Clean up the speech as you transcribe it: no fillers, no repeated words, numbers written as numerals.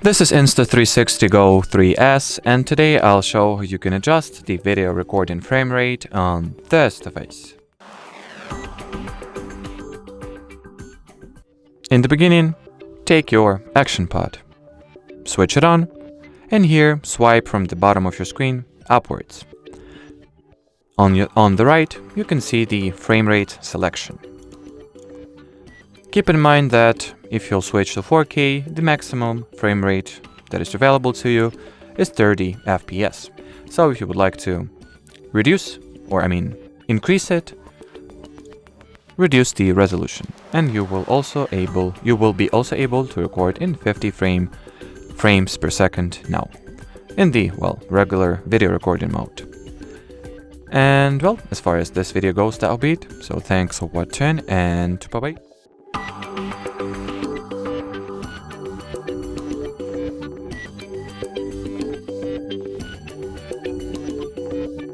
This is Insta360 GO 3S, and today I'll show how you can adjust the video recording frame rate on this device. In the beginning, take your action pod, switch it on, and here swipe from the bottom of your screen upwards. On the right, you can see the frame rate selection. Keep in mind that if you'll switch to 4K, the maximum frame rate that is available to you is 30 FPS. So if you would like to increase it, reduce the resolution, and you will be also able to record in 50 frames per second now in the regular video recording mode. And as far as this video goes, that'll be it. So thanks for watching, and bye bye.